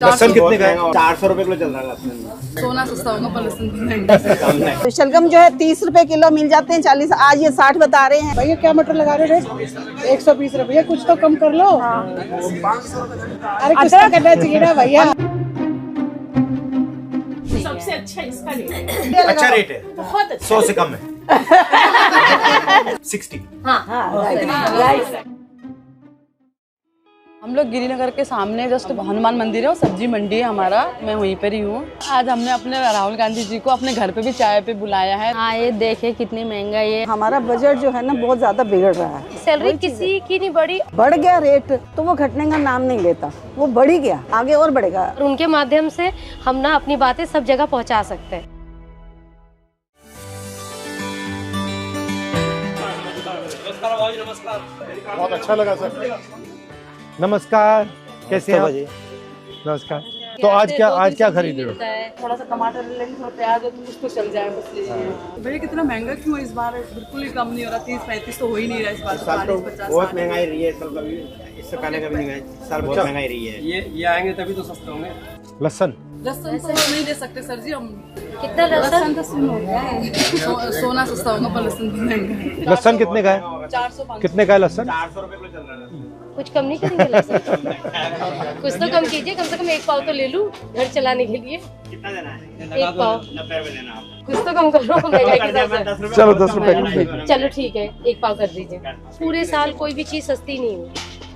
लहसुन कितने का है? 400 रुपए किलो चल रहा है लहसुन। सोना सस्ता होगा पर लहसुन तो शलगम जो है 30 रुपए किलो मिल जाते हैं, 40 आज ये 60 बता रहे हैं। भैया क्या मटर लगा रहे हो रेट? 120 रुपये, कुछ तो कम कर लो। अरे कुछ तो करना चाहिए ना भैया। सबसे अच्छा इसका रेट है। अच्छा रेट है, बहुत अच्छा। 100 से कम है। 60। हम लोग गिरिनगर के सामने जस्ट हनुमान मंदिर है और सब्जी मंडी है हमारा, मैं वहीं पर ही हूँ। आज हमने अपने राहुल गांधी जी को अपने घर पे भी चाय पे बुलाया है। हाँ, ये देखे कितनी महंगाई है। हमारा बजट जो है ना बहुत ज्यादा बिगड़ रहा है। सैलरी किसी की नहीं बढ़ी, बढ़ गया रेट तो वो घटने का नाम नहीं लेता, वो बढ़ ही गया, आगे और बढ़ेगा। और उनके माध्यम से हम ना अपनी बातें सब जगह पहुँचा सकते हैं। बहुत अच्छा लगा सर। नमस्कार, कैसे हैं आप? नमस्कार। तो आज क्या खरीद रहे हो? थोड़ा सा टमाटर ले लीजिए, थोड़ा प्याज है तो कुछ तो चल जाए बस लीजिए। भैया कितना महंगा क्यों है इस बार? बिल्कुल ही कम नहीं हो रहा, 30-35 तो हो ही नहीं रहा इस बार। साल तो बहुत महंगाई रही है, इस साल कभी इससे पहले कभी नहीं गई। इस साल बहुत महंगाई रही है। ये आएंगे तभी तो सस्ते होंगे। लहसुन लहसुन तो नहीं दे सकते सर जी हम। कितना लहसुन? तो सुन हो गया है। सोना सस्ता होगा पर लहसुन भी महंगा है। लहसुन कितने का है? 400-500 कितने का है लहसुन? 400 रुपए किलो चल रहा है। कुछ कम नहीं करेंगे लहसुन? कुछ तो कम कीजिए, कम से कम 1 पाव तो ले लूं घर चलाने के लिए। कितना देना है? 1 पाव 90 रुपए देना आप। कुछ तो कम करो महंगाई के हिसाब से। 10 रुपए। चलो 10 रुपए। चलो ठीक है, 1 पाव कर दीजिए। पूरे साल कोई भी चीज सस्ती नहीं हुई।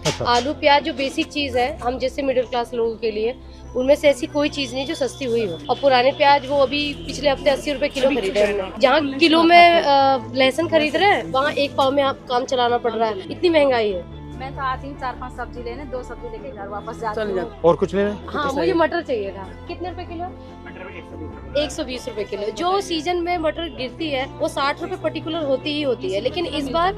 अच्छा। आलू प्याज जो बेसिक चीज है हम जैसे मिडिल क्लास लोगों के लिए, उनमें से ऐसी कोई चीज नहीं जो सस्ती हुई हो। और पुराने प्याज वो अभी पिछले हफ्ते 80 रुपए किलो खरीदे हमने। जहाँ किलो में लहसुन खरीद रहे हैं वहाँ 1 पाव में आप काम चलाना पड़ रहा है, इतनी महंगाई है। मैं तो आती हूँ 4-5 सब्जी लेने, 2 सब्जी लेके घर वापस जाती हूँ। और कुछ लेना? हाँ, मुझे मटर चाहिए था। कितने रुपए किलो? 120 रुपए किलो। जो सीजन में मटर गिरती है वो 60 रुपए पर्टिकुलर होती ही होती है, लेकिन इस बार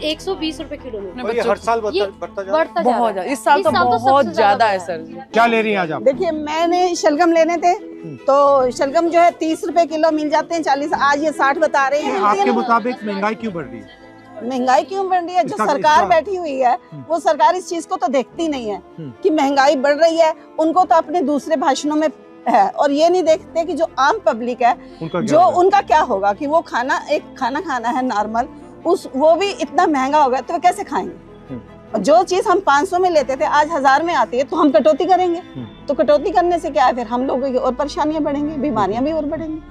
120 रुपए किलो में और ये हर साल ये बढ़ता जा रहा है। बढ़ता जा रहा बहुत है। ज्यादा, इस साल तो बहुत सबसे ज्यादा है सर जी। क्या ले रही हैं आज आप? देखिए मैंने शलगम लेने थे तो शलगम जो है 30 रुपए किलो मिल जाते हैं, 40 आज ये 60 बता रहे हैं। आपके मुताबिक महंगाई क्यों बढ़ रही है? महंगाई क्यों बढ़ रही है? जो सरकार इसका- बैठी हुई है वो सरकार इस चीज को तो देखती नहीं है कि महंगाई बढ़ रही है। उनको तो अपने दूसरे भाषणों में है और ये नहीं देखते कि जो आम पब्लिक है उनका क्या होगा कि वो खाना खाना है नॉर्मल, वो भी इतना महंगा होगा तो वो कैसे खाएंगे? और जो चीज हम 500 में लेते थे आज 1000 में आती है तो हम कटौती करेंगे। तो कटौती करने से क्या है, फिर हम लोगों की और परेशानियां बढ़ेंगी, बीमारियां भी और बढ़ेंगी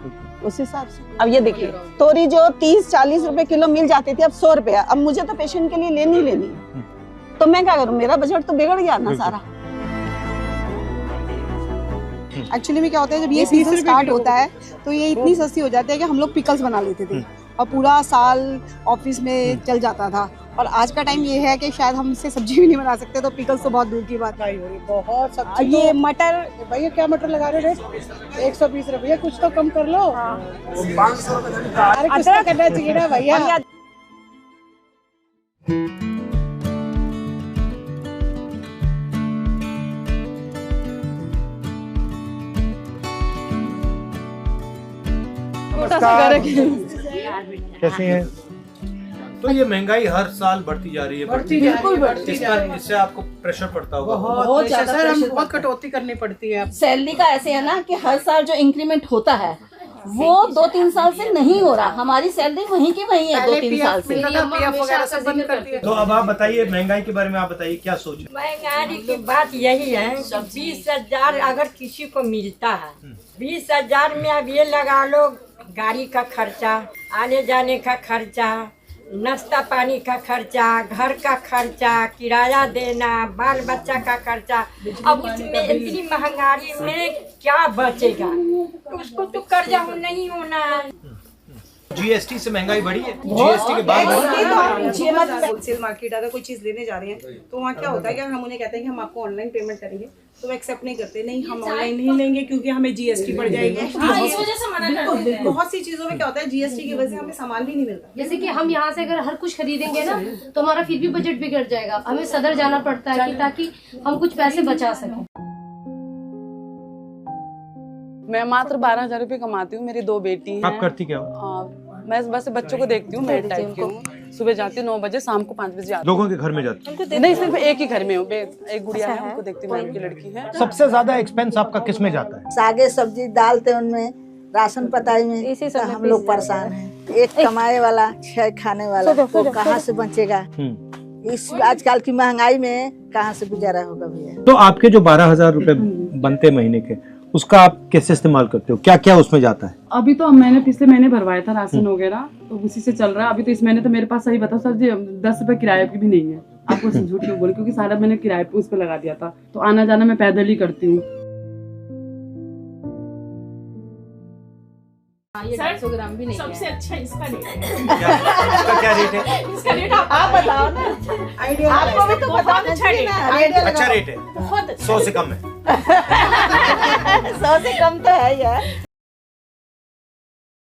उस हिसाब से। अब ये देखिए तोरी जो 30-40 रुपए किलो मिल जाती थी अब 100 रुपया। अब मुझे तो पेशेंट के लिए लेनी है तो मैं क्या करूँ? मेरा बजट तो बिगड़ गया ना सारा। एक्चुअली में क्या होता है जब ये सीजन स्टार्ट होता है तो ये इतनी सस्ती हो जाती है कि हम लोग पिकल्स बना लेते थे और पूरा साल ऑफिस में चल जाता था। और आज का टाइम ये है कि शायद हम इससे सब्जी भी नहीं बना सकते तो पिकल्स तो बहुत दूर की बात हो रही। बहुत सब्जी। ये मटर भैया क्या मटर लगा रहे हो रेट? 120 रुपये, कुछ तो कम कर लो। अरे कुछ तो करना चाहिए ना भैया। कैसी हैं? तो ये महंगाई हर साल बढ़ती जा रही है। बिल्कुल बढ़ती जा रही है। इससे आपको प्रेशर पड़ता होगा? बहुत ज्यादा सर, हम बहुत कटौती करनी पड़ती है। सैलरी का ऐसे है ना कि हर साल जो इंक्रीमेंट होता है वो 2-3 साल से नहीं हो रहा। हमारी सैलरी वहीं की वहीं है 2-3 साल से। PF वगैरह सब बंद कर दिया। तो अब आप बताइए महंगाई के बारे में, आप बताइए क्या सोच है? महंगाई की बात यही है, 20,000 अगर किसी को मिलता है, 20,000 में अब ये लगा लो गाड़ी का खर्चा, आने जाने का खर्चा, नाश्ता पानी का खर्चा, घर का खर्चा, किराया देना, बाल बच्चा का खर्चा। अब उसमें इतनी महंगाई में क्या बचेगा? उसको तो कर्जा नहीं होना है। जीएसटी से महंगाई बढ़ी है? जीएसटी के बाद होलसेल मार्केट अगर कोई चीज लेने जा रहे हैं तो वहाँ क्या होता है कि हम उन्हें कहते हैं कि हम आपको ऑनलाइन पेमेंट करेंगे तो वो एक्सेप्ट नहीं करते। नहीं, हम ऑनलाइन नहीं लेंगे क्योंकि हमें जीएसटी बढ़ जाएगी। बहुत सी चीजों में क्या होता है जीएसटी की वजह से हमें सामान भी नहीं मिलता। जैसे कि हम यहाँ से अगर हर कुछ खरीदेंगे ना तो हमारा फिर भी बजट बिगड़ जाएगा। हमें सदर जाना पड़ता है कि ताकि हम कुछ पैसे बचा सकें। मैं मात्र 12,000 रुपए कमाती हूँ, मेरी 2 बेटी हैं। आप करती क्या हो? मैं बस बच्चों को देखती हूँ, मेड टाइप की हूँ। सुबह जाती हूँ 9 बजे, शाम को 5 बजे आती लोगों के घर में जाती हूँ। नहीं, सिर्फ एक ही घर में हूँ, एक गुड़िया है, उनको देखती हूँ, उनकी लड़की है। सबसे ज्यादा एक्सपेंस आपका किस में जाता है? सागे सब्जी डालते उनमें, राशन पताई में, इसी तो सब में हम लोग परेशान हैं। एक कमाए वाला 6 खाने वाला तो कहाँ से बचेगा? इस आजकल की महंगाई में कहाँ से गुजारा होगा भैया? तो आपके जो 12,000 रुपए बनते महीने के, उसका आप कैसे इस्तेमाल करते हो? क्या क्या उसमें जाता है? अभी तो मैंने पिछले महीने भरवाया था राशन वगैरह, तो उसी से चल रहा है। अभी तो इस महीने तो मेरे पास, सही बताओ सर जी, 10 रुपए किराए की भी नहीं है। आपको झूठ क्यों बोले, क्योंकि सारा मैंने किराए पे उस पर लगा दिया था, तो आना जाना मैं पैदल ही करती हूँ। ये 250 ग्राम भी नहीं सबसे है। अच्छा इसका रेट है। इसका क्या रेट है? इसका रेट आप बताओ ना, आइडिया आपको भी तो बताना चाहिए ना। आइडिया अच्छा रेट है, बहुत 100 से कम है। 100 से कम तो है यार।